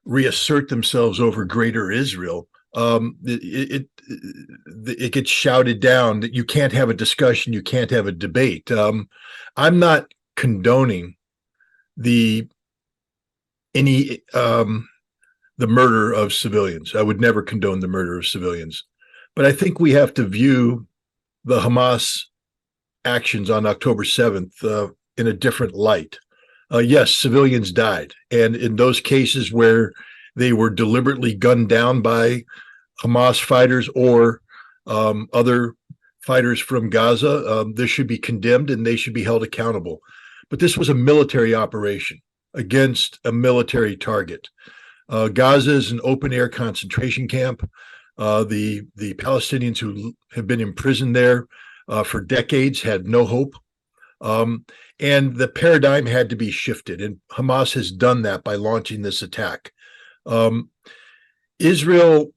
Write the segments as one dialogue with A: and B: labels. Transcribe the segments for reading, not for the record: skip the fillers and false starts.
A: reassert themselves over greater Israel, it gets shouted down that you can't have a discussion, you can't have a debate. I'm not condoning the any the murder of civilians. I would never condone the murder of civilians, but I think we have to view the Hamas actions on October 7th in a different light. Yes, civilians died, and in those cases where they were deliberately gunned down by Hamas fighters or other fighters from Gaza, this should be condemned and they should be held accountable. But this was a military operation against a military target. Gaza is an open air concentration camp. The Palestinians who have been imprisoned there for decades had no hope. And the paradigm had to be shifted, and Hamas has done that by launching this attack. Israel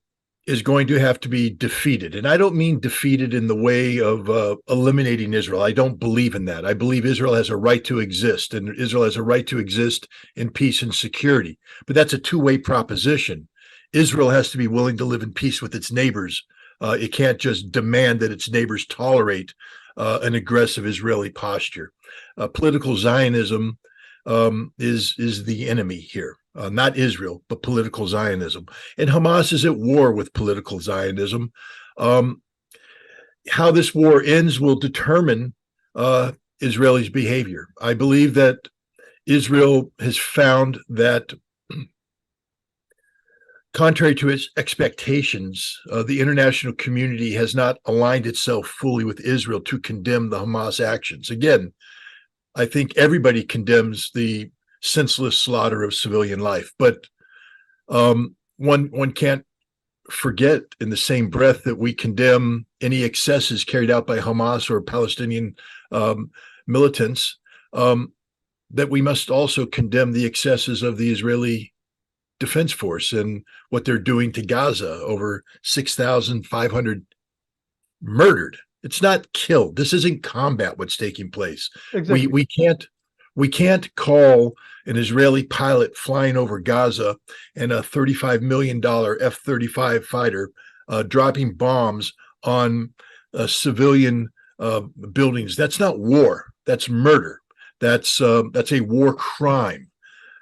A: is going to have to be defeated. And I don't mean defeated in the way of eliminating Israel. I don't believe in that. I believe Israel has a right to exist, and Israel has a right to exist in peace and security. But that's a two-way proposition. Israel has to be willing to live in peace with its neighbors. It can't just demand that its neighbors tolerate an aggressive Israeli posture. Political Zionism is the enemy here. Not Israel, but political Zionism. And Hamas is at war with political Zionism. How this war ends will determine Israelis' behavior. I believe that Israel has found that, contrary to its expectations, the international community has not aligned itself fully with Israel to condemn the Hamas actions. Again, I think everybody condemns the senseless slaughter of civilian life, but one can't forget in the same breath that we condemn any excesses carried out by Hamas or Palestinian militants, that we must also condemn the excesses of the Israeli Defense Force and what they're doing to Gaza. Over 6,500 murdered. It's not killed. This isn't combat what's taking place.
B: Exactly.
A: We can't call an Israeli pilot flying over Gaza and a $35 million F-35 fighter dropping bombs on civilian buildings. That's not war. That's murder. That's a war crime.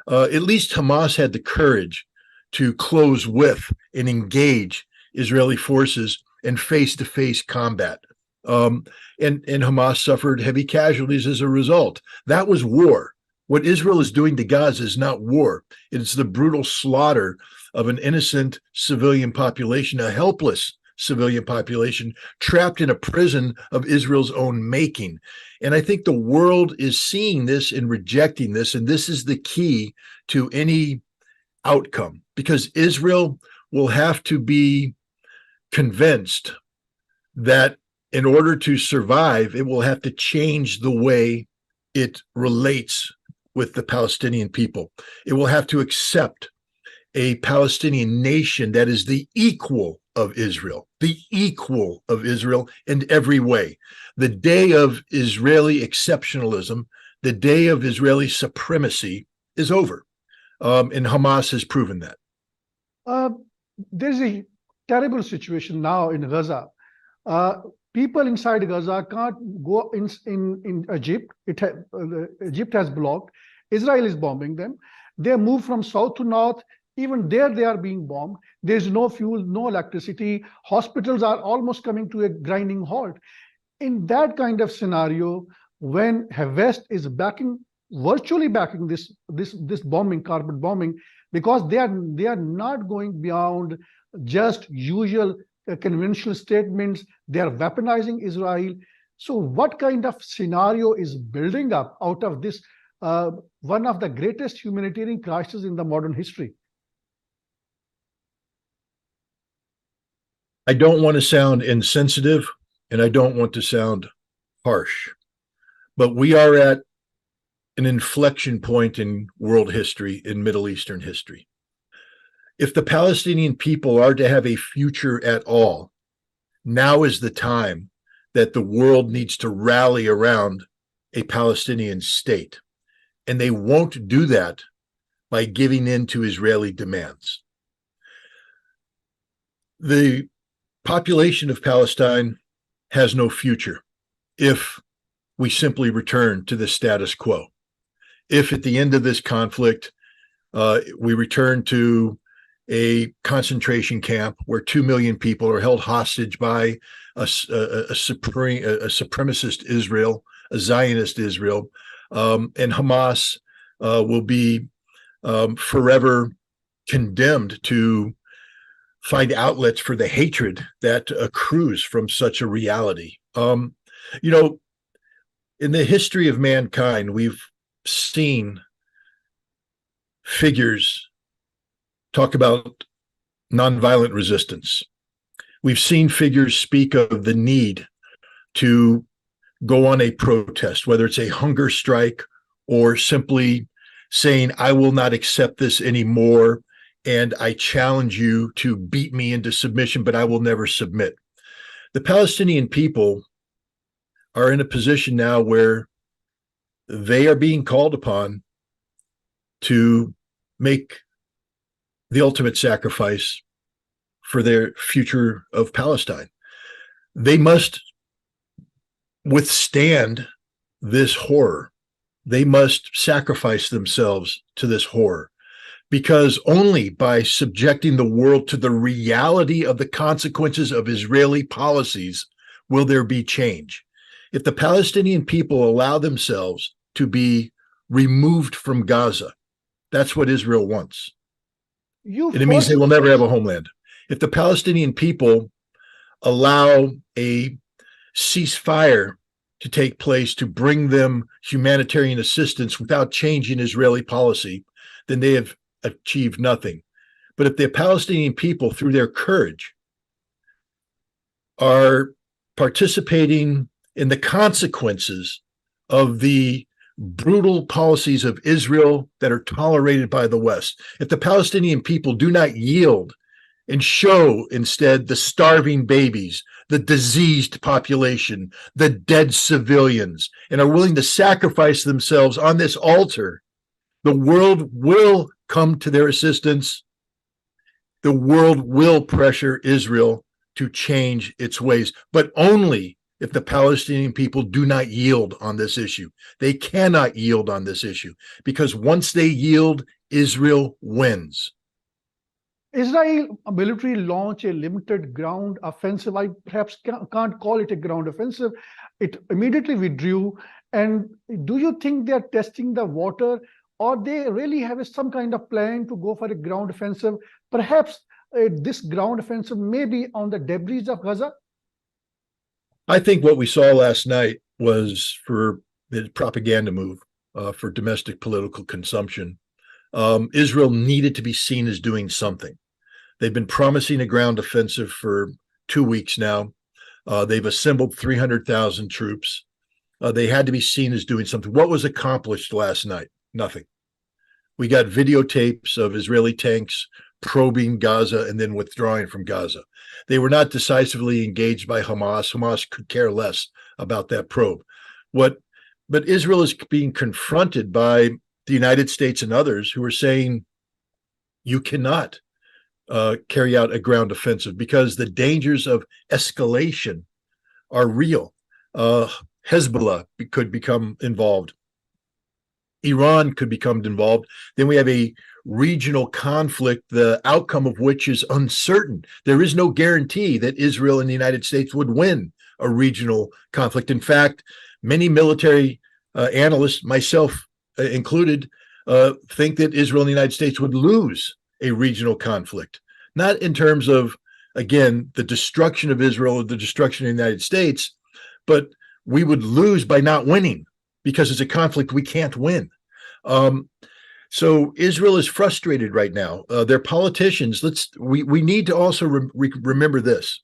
A: At least Hamas had the courage to close with and engage Israeli forces in face-to-face combat. And Hamas suffered heavy casualties as a result. That was war. What Israel is doing to Gaza is not war. It's the brutal slaughter of an innocent civilian population, a helpless civilian population trapped in a prison of Israel's own making. And I think the world is seeing this and rejecting this. And this is the key to any outcome, because Israel will have to be convinced that in order to survive, it will have to change the way it relates with the Palestinian people. It will have to accept a Palestinian nation that is the equal of Israel in every way. The day of Israeli exceptionalism, the day of Israeli supremacy is over. And Hamas has proven that.
B: There's a terrible situation now in Gaza. People inside Gaza can't go in Egypt. Egypt has blocked. Israel is bombing them. They move from south to north. Even there, they are being bombed. There's no fuel, no electricity. Hospitals are almost coming to a grinding halt. In that kind of scenario, when West is virtually backing this bombing, carpet bombing, because they are not going beyond just usual conventional statements. They are weaponizing Israel. So what kind of scenario is building up out of this, one of the greatest humanitarian crises in the modern history?
A: I don't want to sound insensitive and I don't want to sound harsh, but we are at an inflection point in world history, in Middle Eastern history. If the Palestinian people are to have a future at all, now is the time that the world needs to rally around a Palestinian state. And they won't do that by giving in to Israeli demands. The population of Palestine has no future if we simply return to the status quo. If at the end of this conflict, we return to a concentration camp where 2 million people are held hostage by a supremacist Israel, a Zionist Israel, and Hamas will be forever condemned to find outlets for the hatred that accrues from such a reality. You know, in the history of mankind, we've seen figures talk about nonviolent resistance. We've seen figures speak of the need to go on a protest, whether it's a hunger strike or simply saying, I will not accept this anymore, and I challenge you to beat me into submission, but I will never submit. The Palestinian people are in a position now where they are being called upon to make the ultimate sacrifice for their future of Palestine. They must withstand this horror. They must sacrifice themselves to this horror, because only by subjecting the world to the reality of the consequences of Israeli policies will there be change. If the Palestinian people allow themselves to be removed from Gaza, that's what Israel wants.
B: You
A: And it means they will
B: first,
A: never have a homeland. If the Palestinian people allow a ceasefire to take place to bring them humanitarian assistance without changing Israeli policy, then they have achieved nothing. But if the Palestinian people, through their courage, are participating in the consequences of the brutal policies of Israel that are tolerated by the West, if the Palestinian people do not yield and show instead the starving babies, the diseased population, the dead civilians, and are willing to sacrifice themselves on this altar, the world will come to their assistance. The world will pressure Israel to change its ways, but only if the Palestinian people do not yield on this issue. They cannot yield on this issue, because once they yield, Israel wins.
B: Israel military launched a limited ground offensive. I perhaps can't call it a ground offensive. It immediately withdrew. And do you think they're testing the water, or they really have some kind of plan to go for a ground offensive? Perhaps this ground offensive may be on the debris of Gaza?
A: I think what we saw last night was for the propaganda move, for domestic political consumption. Israel needed to be seen as doing something. They've been promising a ground offensive for 2 weeks now. They've assembled 300,000 troops. They had to be seen as doing something. What was accomplished last night? Nothing. We got videotapes of Israeli tanks probing Gaza and then withdrawing from Gaza. They were not decisively engaged by Hamas. Hamas could care less about that probe. But Israel is being confronted by the United States and others who are saying, you cannot carry out a ground offensive because the dangers of escalation are real. Hezbollah could become involved. Iran could become involved. Then we have a regional conflict, the outcome of which is uncertain. There is no guarantee that Israel and the United States would win a regional conflict. In fact, many military analysts, myself included, think that Israel and the United States would lose a regional conflict, not in terms of, again, the destruction of Israel or the destruction of the United States, but we would lose by not winning, because it's a conflict we can't win. So Israel is frustrated right now. Their politicians, we need to also remember this.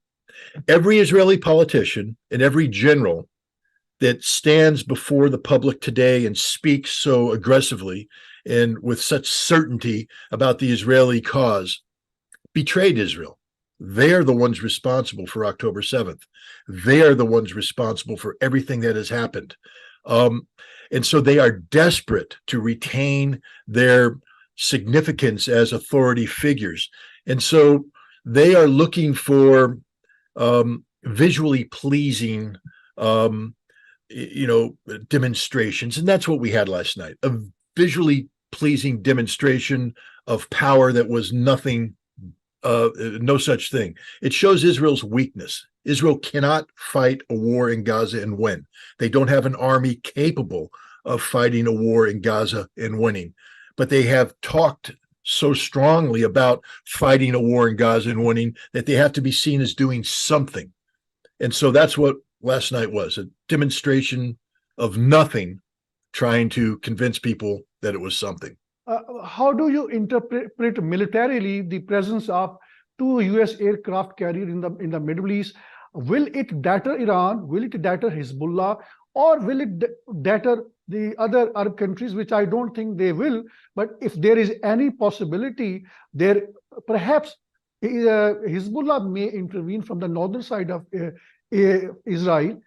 A: Every Israeli politician and every general that stands before the public today and speaks so aggressively and with such certainty about the Israeli cause betrayed Israel. They are the ones responsible for October 7th. They are the ones responsible for everything that has happened. And so they are desperate to retain their significance as authority figures. And so they are looking for visually pleasing, demonstrations. And that's what we had last night, a visually pleasing demonstration of power that was nothing, no such thing. It shows Israel's weakness. Israel cannot fight a war in Gaza and win. They don't have an army capable of fighting a war in Gaza and winning. But they have talked so strongly about fighting a war in Gaza and winning that they have to be seen as doing something. And so that's what last night was, a demonstration of nothing, trying to convince people that it was something.
B: How do you interpret militarily the presence of two U.S. aircraft carrier in the Middle East? Will it deter Iran? Will it deter Hezbollah? Or will it deter the other Arab countries, which I don't think they will? But if there is any possibility, there perhaps Hezbollah may intervene from the northern side of Israel.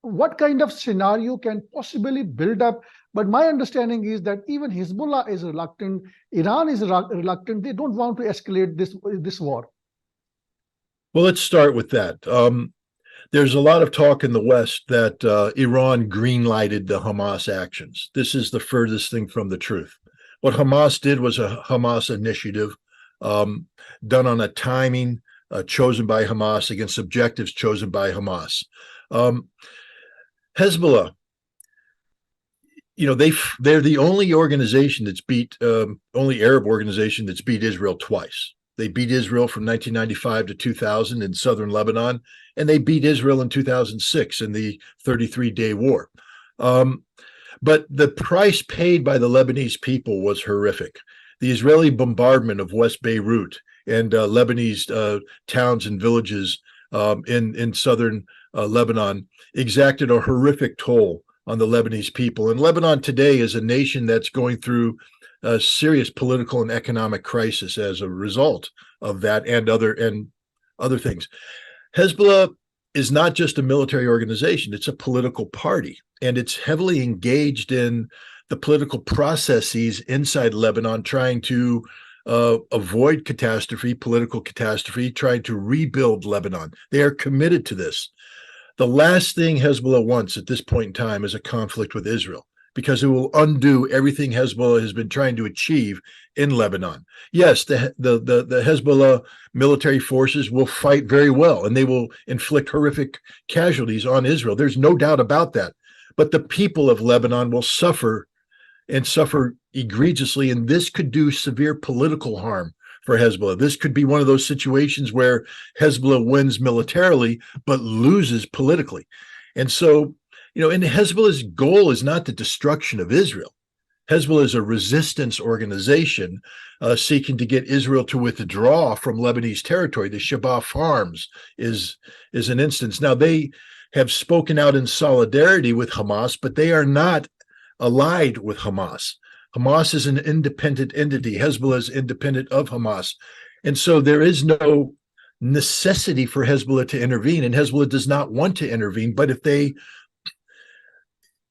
B: What kind of scenario can possibly build up? But my understanding is that even Hezbollah is reluctant, Iran is reluctant. They don't want to escalate this war.
A: Well, let's start with that. There's a lot of talk in the West that Iran green-lighted the Hamas actions. This is the furthest thing from the truth. What Hamas did was a Hamas initiative done on a timing chosen by Hamas against objectives chosen by Hamas. Hezbollah, they're the only organization that's only Arab organization that's beat Israel twice. They beat Israel from 1995 to 2000 in southern Lebanon, and they beat Israel in 2006 in the 33-day war. But the price paid by the Lebanese people was horrific. The Israeli bombardment of West Beirut and Lebanese towns and villages in southern Lebanon exacted a horrific toll on the Lebanese people. And Lebanon today is a nation that's going through a serious political and economic crisis as a result of that and other things. Hezbollah is not just a military organization, it's a political party, and it's heavily engaged in the political processes inside Lebanon, trying to avoid political catastrophe, trying to rebuild Lebanon. They are committed to this. The last thing Hezbollah wants at this point in time is a conflict with Israel, because it will undo everything Hezbollah has been trying to achieve in Lebanon. Yes, the Hezbollah military forces will fight very well, and they will inflict horrific casualties on Israel. There's no doubt about that. But the people of Lebanon will suffer and suffer egregiously, and this could do severe political harm for Hezbollah. This could be one of those situations where Hezbollah wins militarily but loses politically. And so, and Hezbollah's goal is not the destruction of Israel. Hezbollah is a resistance organization seeking to get Israel to withdraw from Lebanese territory. The Shabaa Farms is an instance. Now, they have spoken out in solidarity with Hamas, but they are not allied with Hamas. Hamas is an independent entity. Hezbollah is independent of Hamas. And so there is no necessity for Hezbollah to intervene, and Hezbollah does not want to intervene. But it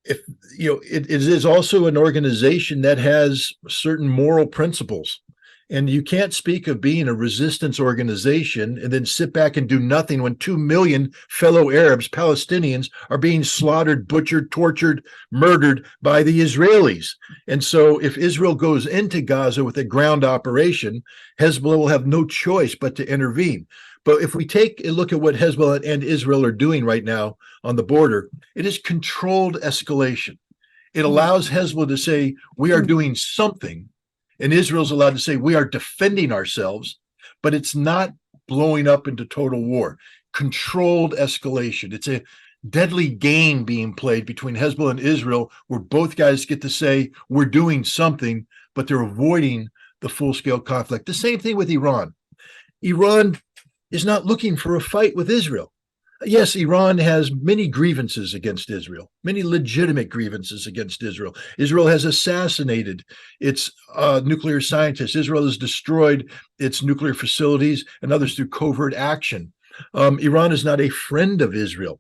A: is also an organization that has certain moral principles. And you can't speak of being a resistance organization and then sit back and do nothing when 2 million fellow Arabs, Palestinians, are being slaughtered, butchered, tortured, murdered by the Israelis. And so if Israel goes into Gaza with a ground operation, Hezbollah will have no choice but to intervene. But if we take a look at what Hezbollah and Israel are doing right now on the border, it is controlled escalation. It allows Hezbollah to say, we are doing something, and Israel's allowed to say, we are defending ourselves, but it's not blowing up into total war. Controlled escalation. It's a deadly game being played between Hezbollah and Israel, where both guys get to say, we're doing something, but they're avoiding the full-scale conflict. The same thing with Iran. Iran is not looking for a fight with Israel. Yes, Iran has many grievances against Israel, many legitimate grievances against Israel. Israel has assassinated its nuclear scientists. Israel has destroyed its nuclear facilities and others through covert action. Iran is not a friend of Israel,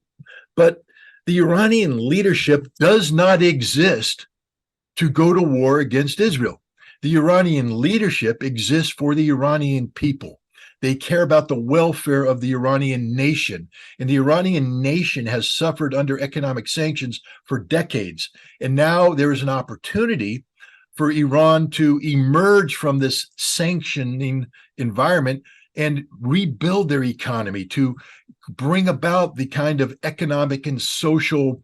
A: but the Iranian leadership does not exist to go to war against Israel. The Iranian leadership exists for the Iranian people. They care about the welfare of the Iranian nation. And the Iranian nation has suffered under economic sanctions for decades. And now there is an opportunity for Iran to emerge from this sanctioning environment and rebuild their economy, to bring about the kind of economic and social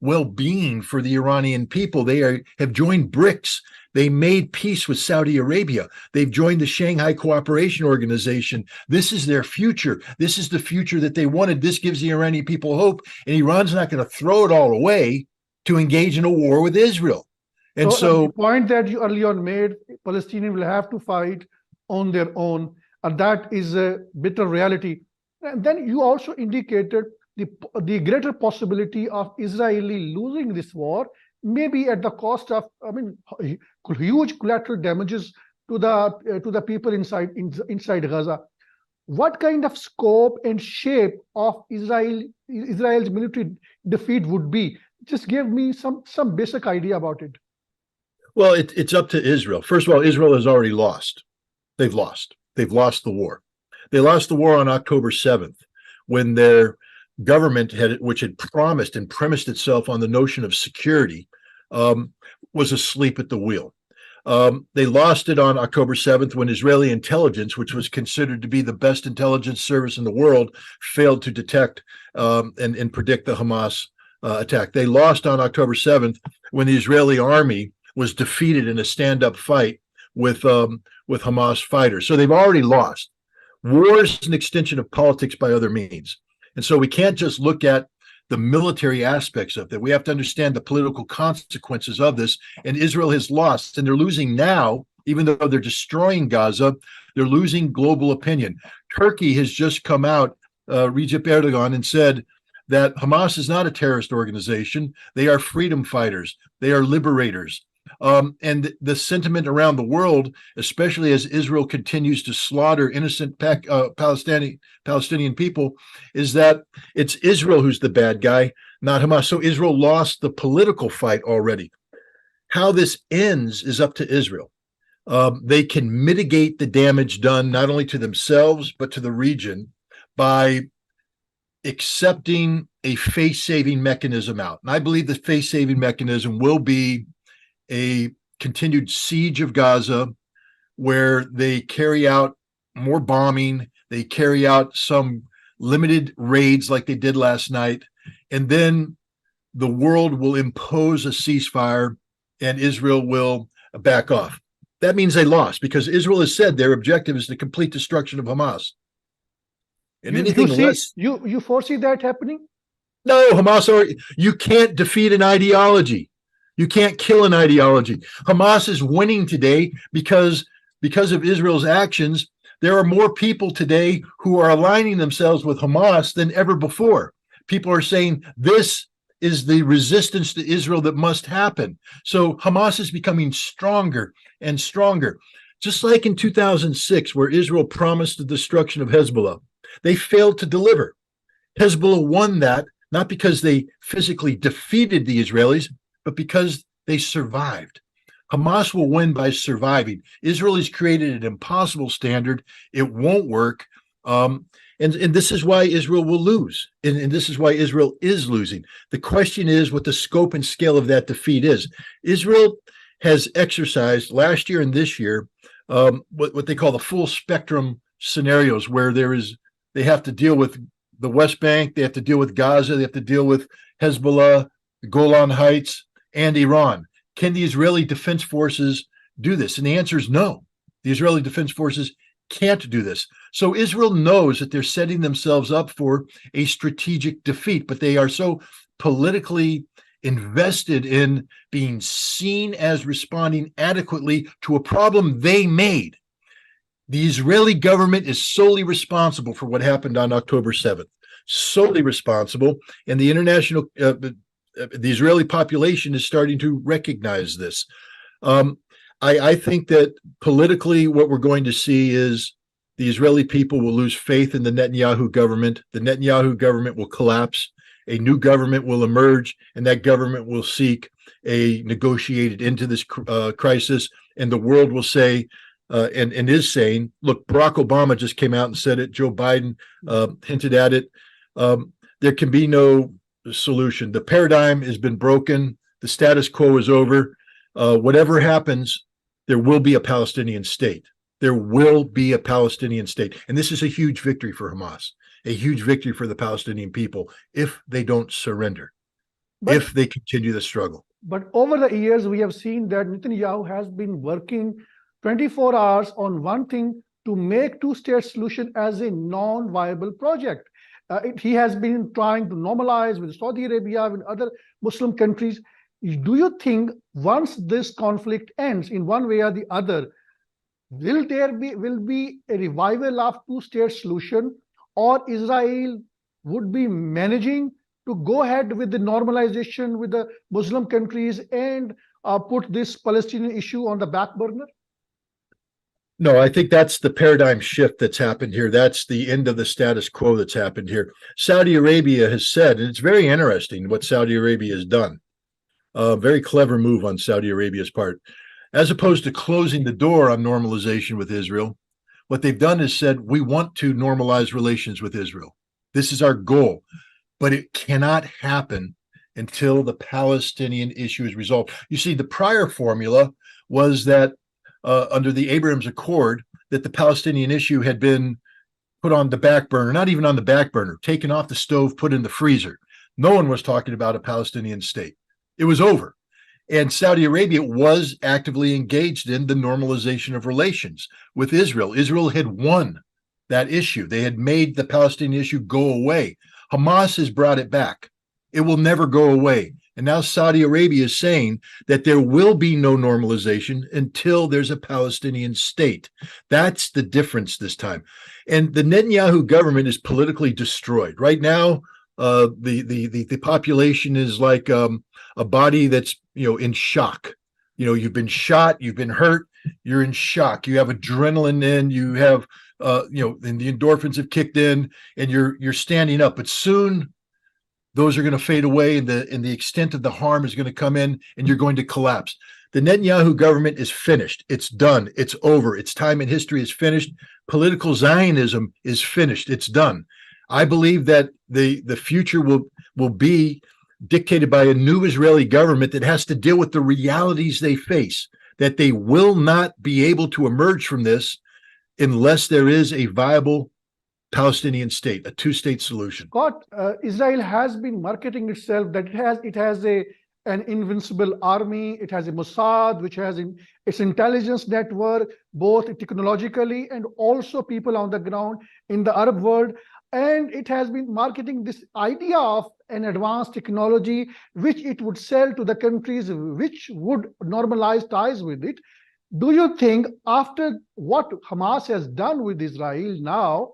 A: well-being for the Iranian people. They have joined BRICS. They made peace with Saudi Arabia. They've joined the Shanghai Cooperation Organization. This is their future. This is the future that they wanted. This gives the Iranian people hope, and Iran's not going to throw it all away to engage in a war with Israel. And
B: so the point that you earlier on made, Palestinians will have to fight on their own, and that is a bitter reality. And then you also indicated the greater possibility of Israeli losing this war, maybe at the cost of, huge collateral damages to the people inside Gaza. What kind of scope and shape of Israel's military defeat would be? Just give me some basic idea about it.
A: Well, it's up to Israel. First of all, Israel has already lost. They've lost. They've lost the war. They lost the war on October 7th when their government, which had promised and premised itself on the notion of security, was asleep at the wheel. They lost it on October 7th when Israeli intelligence, which was considered to be the best intelligence service in the world, failed to detect and predict the Hamas attack. They lost on October 7th when the Israeli army was defeated in a stand-up fight with Hamas fighters. So they've already lost. War is an extension of politics by other means. And so we can't just look at the military aspects of that. We have to understand the political consequences of this. And Israel has lost, and they're losing now, even though they're destroying Gaza, they're losing global opinion. Turkey has just come out, Recep Erdogan, and said that Hamas is not a terrorist organization. They are freedom fighters. They are liberators. And the sentiment around the world, especially as Israel continues to slaughter innocent Palestinian people, is that it's Israel who's the bad guy, not Hamas. So Israel lost the political fight already. How this ends is up to Israel. They can mitigate the damage done not only to themselves, but to the region by accepting a face-saving mechanism out. And I believe the face-saving mechanism will be a continued siege of Gaza, where they carry out more bombing, they carry out some limited raids like they did last night, and then the world will impose a ceasefire and Israel will back off. That means they lost, because Israel has said their objective is the complete destruction of Hamas. And
B: you foresee that happening?
A: No, Hamas, you can't defeat an ideology. You can't kill an ideology. Hamas is winning today because of Israel's actions. There are more people today who are aligning themselves with Hamas than ever before. People are saying this is the resistance to Israel that must happen. So Hamas is becoming stronger and stronger. Just like in 2006, where Israel promised the destruction of Hezbollah, they failed to deliver. Hezbollah won that, not because they physically defeated the Israelis, but because they survived. Hamas will win by surviving. Israel has created an impossible standard. It won't work. And this is why Israel will lose. And this is why Israel is losing. The question is what the scope and scale of that defeat is. Israel has exercised last year and this year what they call the full spectrum scenarios, where they have to deal with the West Bank, they have to deal with Gaza, they have to deal with Hezbollah, the Golan Heights, and Iran. Can the Israeli Defense Forces do this? And the answer is no. The Israeli Defense Forces can't do this. So Israel knows that they're setting themselves up for a strategic defeat, but they are so politically invested in being seen as responding adequately to a problem they made. The Israeli government is solely responsible for what happened on October 7th, solely responsible. And the international the Israeli population is starting to recognize this. I think that politically what we're going to see is the Israeli people will lose faith in the Netanyahu government. The Netanyahu government will collapse. A new government will emerge, and that government will seek a negotiated end to this crisis, and the world will say, and is saying, look, Barack Obama just came out and said it. Joe Biden hinted at it. There can be no solution. The paradigm has been broken. The status quo is over. Whatever happens, there will be a Palestinian state. There will be a Palestinian state. And this is a huge victory for Hamas, a huge victory for the Palestinian people if they don't surrender, if they continue the struggle.
B: But over the years, we have seen that Netanyahu has been working 24 hours on one thing to make two-state solution as a non-viable project. He has been trying to normalize with Saudi Arabia, with other Muslim countries. Do you think once this conflict ends in one way or the other, will be a revival of two-state solution, or Israel would be managing to go ahead with the normalization with the Muslim countries and put this Palestinian issue on the back burner?
A: No, I think that's the paradigm shift that's happened here. That's the end of the status quo that's happened here. Saudi Arabia has said, and it's very interesting what Saudi Arabia has done. A very clever move on Saudi Arabia's part. As opposed to closing the door on normalization with Israel, what they've done is said, we want to normalize relations with Israel. This is our goal, but it cannot happen until the Palestinian issue is resolved. You see, the prior formula was that under the Abraham Accord, that the Palestinian issue had been put on the back burner, not even on the back burner, taken off the stove, put in the freezer. No one was talking about a Palestinian state. It was over. And Saudi Arabia was actively engaged in the normalization of relations with Israel. Israel had won that issue. They had made the Palestinian issue go away. Hamas has brought it back. It will never go away. And now Saudi Arabia is saying that there will be no normalization until there's a Palestinian state. That's the difference this time. And the Netanyahu government is politically destroyed. Right now, the population is like a body that's, in shock. You've been shot, you've been hurt, you're in shock. You have adrenaline in, you have, and the endorphins have kicked in, and you're standing up. But soon, those are going to fade away, and the extent of the harm is going to come in, and you're going to collapse. The Netanyahu government is finished. It's done. It's over. Its time in history is finished. Political Zionism is finished. It's done. I believe that the future will be dictated by a new Israeli government that has to deal with the realities they face, that they will not be able to emerge from this unless there is a viable Palestinian state, a two-state solution.
B: Scott, Israel has been marketing itself that it has an invincible army. It has a Mossad, which has its intelligence network, both technologically and also people on the ground in the Arab world. And it has been marketing this idea of an advanced technology, which it would sell to the countries which would normalize ties with it. Do you think after what Hamas has done with Israel now,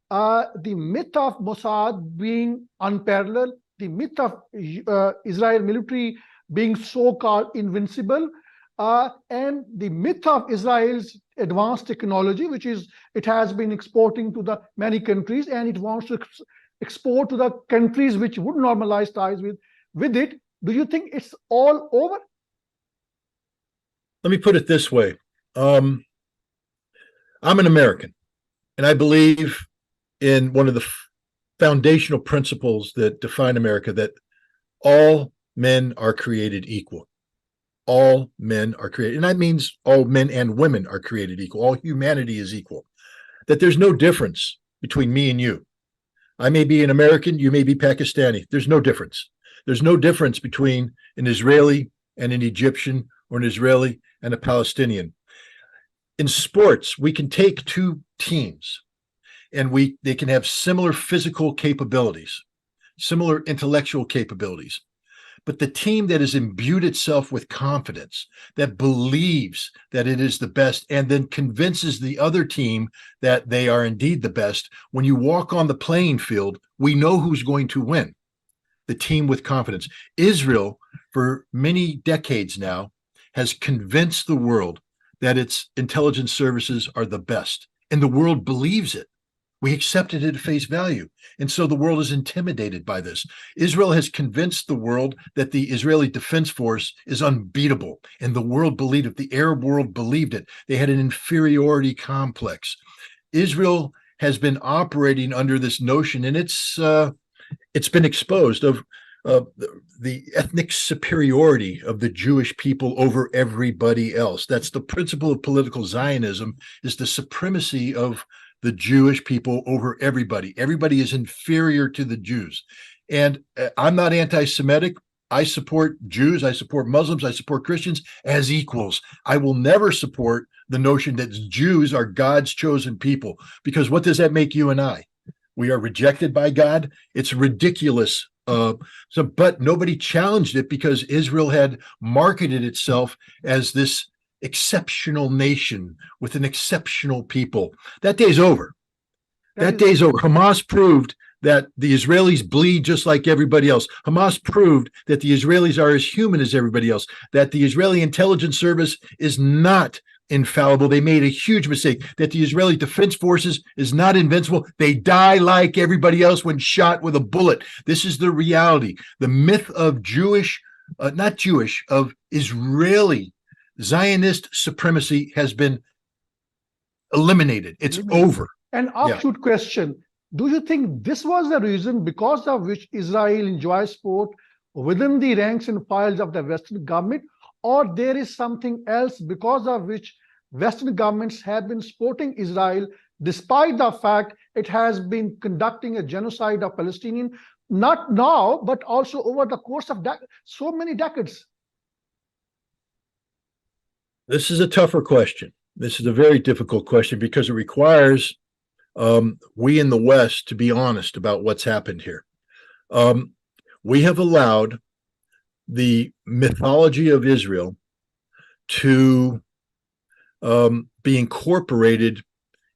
B: the myth of Mossad being unparalleled, the myth of Israel military being so-called invincible, and the myth of Israel's advanced technology, which is it has been exporting to the many countries, and it wants to export to the countries which would normalize ties with it. Do you think it's all over?
A: Let me put it this way. I'm an American, and I believe in one of the foundational principles that define America, that all men are created equal. All men are created, and that means all men and women are created equal. All humanity is equal. That there's no difference between me and you. I may be an American, you may be Pakistani. There's no difference. There's no difference between an Israeli and an Egyptian, or an Israeli and a Palestinian. In sports, we can take two teams, and they can have similar physical capabilities, similar intellectual capabilities. But the team that has imbued itself with confidence, that believes that it is the best, and then convinces the other team that they are indeed the best, when you walk on the playing field, we know who's going to win. The team with confidence. Israel, for many decades now, has convinced the world that its intelligence services are the best, and the world believes it. We accepted it at face value. And so the world is intimidated by this. Israel has convinced the world that the Israeli Defense Force is unbeatable. And the world believed it. The Arab world believed it. They had an inferiority complex. Israel has been operating under this notion, and it's been exposed of the ethnic superiority of the Jewish people over everybody else. That's the principle of political Zionism, is the supremacy of the Jewish people over everybody. Everybody is inferior to the Jews. And I'm not anti-Semitic. I support Jews, I support Muslims, I support Christians as equals. I will never support the notion that Jews are God's chosen people, because what does that make you and I? We are rejected by God. It's ridiculous. But nobody challenged it because Israel had marketed itself as this exceptional nation with an exceptional people. That day's over. That day's over. Hamas proved that the Israelis bleed just like everybody else. Hamas proved that the Israelis are as human as everybody else, that the Israeli intelligence service is not infallible. They made a huge mistake, that the Israeli Defense Forces is not invincible. They die like everybody else when shot with a bullet. This is the reality. The myth of of Israeli Zionist supremacy has been eliminated. It's over.
B: An offshoot question. Do you think this was the reason because of which Israel enjoys support within the ranks and files of the Western government, or there is something else because of which Western governments have been supporting Israel despite the fact it has been conducting a genocide of Palestinians, not now, but also over the course of so many decades?
A: This is a tougher question. This is a very difficult question because it requires we in the West to be honest about what's happened here. We have allowed the mythology of Israel to be incorporated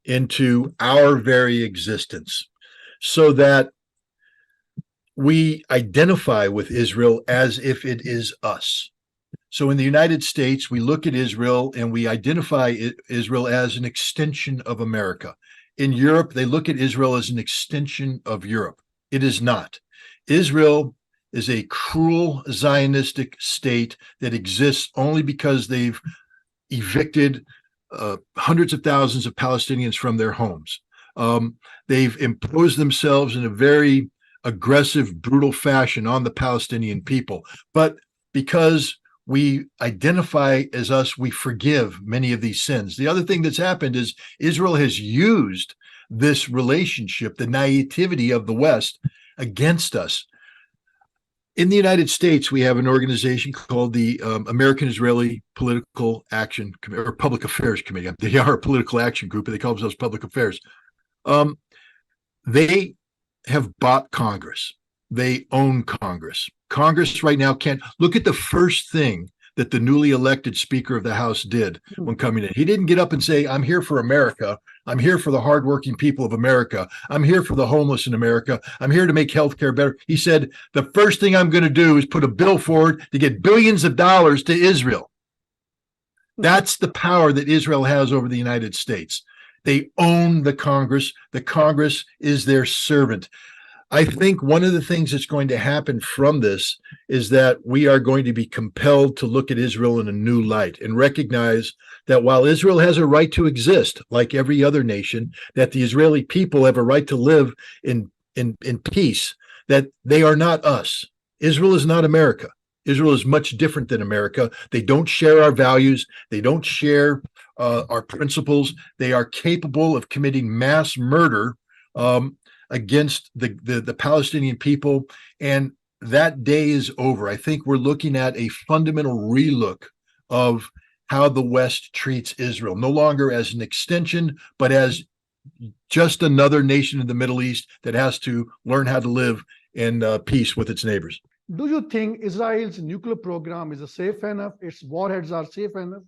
A: into our very existence, so that we identify with Israel as if it is us. So in the United States, we look at Israel and we identify Israel as an extension of America. In Europe, they look at Israel as an extension of Europe. It is not. Israel is a cruel Zionistic state that exists only because they've evicted hundreds of thousands of Palestinians from their homes. They've imposed themselves in a very aggressive, brutal fashion on the Palestinian people. But because we identify as us, we forgive many of these sins. The other thing that's happened is Israel has used this relationship, the naivety of the West, against us. In the United States, we have an organization called the American Israeli Political Action or Public Affairs Committee. They are a political action group, but they call themselves Public Affairs. They have bought Congress. They own Congress. Congress right now can't look at the first thing that the newly elected Speaker of the House did when coming in. He didn't get up and say, I'm here for America. I'm here for the hardworking people of America. I'm here for the homeless in America. I'm here to make healthcare better. He said, the first thing I'm going to do is put a bill forward to get billions of dollars to Israel. That's the power that Israel has over the United States. They own the Congress. The Congress is their servant. I think one of the things that's going to happen from this is that we are going to be compelled to look at Israel in a new light and recognize that while Israel has a right to exist, like every other nation, that the Israeli people have a right to live in peace, that they are not us. Israel is not America. Israel is much different than America. They don't share our values. They don't share our principles. They are capable of committing mass murder against the Palestinian people, and that day is over. I think we're looking at a fundamental relook of how the West treats Israel, no longer as an extension, but as just another nation in the Middle East that has to learn how to live in peace with its neighbors.
B: Do you think Israel's nuclear program is safe enough? Its warheads are safe enough?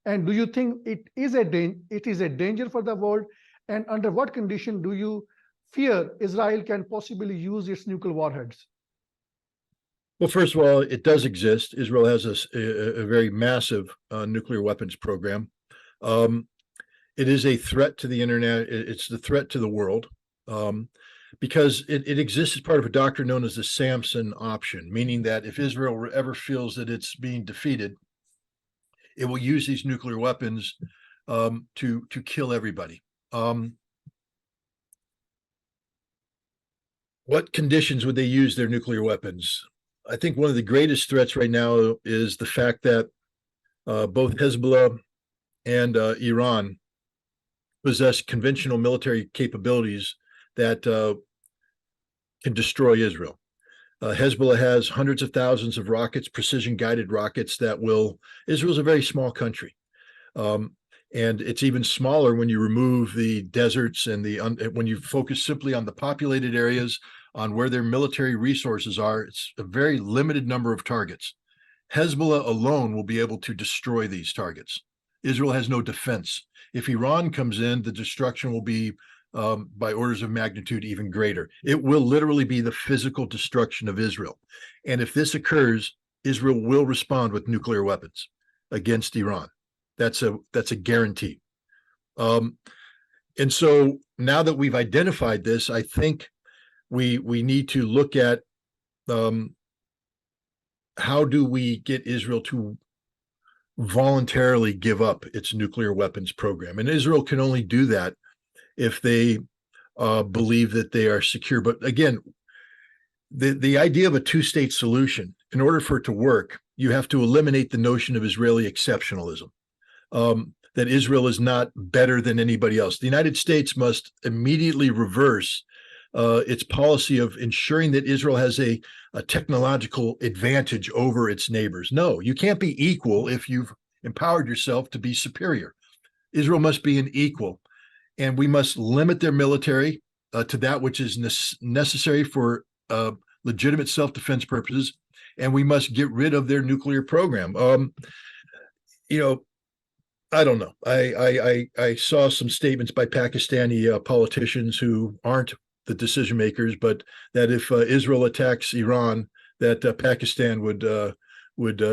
B: And do you think it is a danger for the world? And under what condition do you fear Israel can possibly use its nuclear warheads?
A: Well, first of all, it does exist. Israel has a very massive nuclear weapons program. It is a threat to the internet. It's the threat to the world, because it exists as part of a doctrine known as the Samson option, meaning that if Israel ever feels that it's being defeated, it will use these nuclear weapons to kill everybody. What conditions would they use their nuclear weapons? I think one of the greatest threats right now is the fact that both Hezbollah and Iran possess conventional military capabilities that can destroy Israel. Hezbollah has hundreds of thousands of rockets, precision guided rockets that will. Israel's a very small country. And it's even smaller when you remove the deserts and when you focus simply on the populated areas, on where their military resources are. It's a very limited number of targets. Hezbollah alone will be able to destroy these targets. Israel has no defense. If Iran comes in, the destruction will be by orders of magnitude even greater. It will literally be the physical destruction of Israel. And if this occurs, Israel will respond with nuclear weapons against Iran. That's a guarantee. And so now that we've identified this, I think we need to look at how do we get Israel to voluntarily give up its nuclear weapons program. And Israel can only do that if they believe that they are secure. But again, the idea of a two-state solution, in order for it to work, you have to eliminate the notion of Israeli exceptionalism. That Israel is not better than anybody else. The United States must immediately reverse its policy of ensuring that Israel has a technological advantage over its neighbors. No, you can't be equal if you've empowered yourself to be superior. Israel must be an equal, and we must limit their military to that which is necessary for legitimate self-defense purposes, and we must get rid of their nuclear program. I don't know. I saw some statements by Pakistani politicians who aren't the decision makers, but that if Israel attacks Iran, that Pakistan would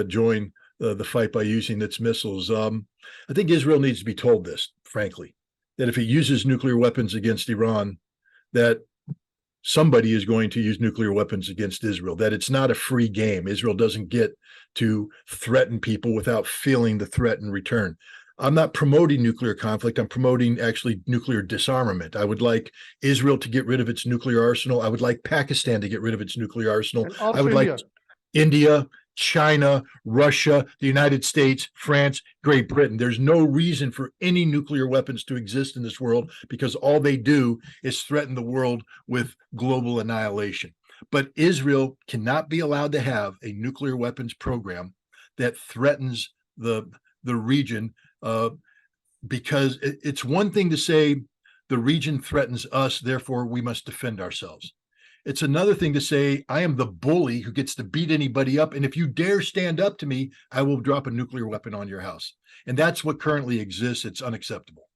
A: join the fight by using its missiles. I think Israel needs to be told this, frankly, that if it uses nuclear weapons against Iran, that somebody is going to use nuclear weapons against Israel, that it's not a free game. Israel doesn't get to threaten people without feeling the threat in return. I'm not promoting nuclear conflict. I'm promoting actually nuclear disarmament. I would like Israel to get rid of its nuclear arsenal. I would like Pakistan to get rid of its nuclear arsenal.
B: And
A: I would like
B: Australia.
A: India, China, Russia, the United States, France, Great Britain. There's no reason for any nuclear weapons to exist in this world, because all they do is threaten the world with global annihilation. But Israel cannot be allowed to have a nuclear weapons program that threatens the region, because it's one thing to say the region threatens us, therefore we must defend ourselves. It's another thing to say, I am the bully who gets to beat anybody up, and if you dare stand up to me, I will drop a nuclear weapon on your house. And that's what currently exists. It's unacceptable.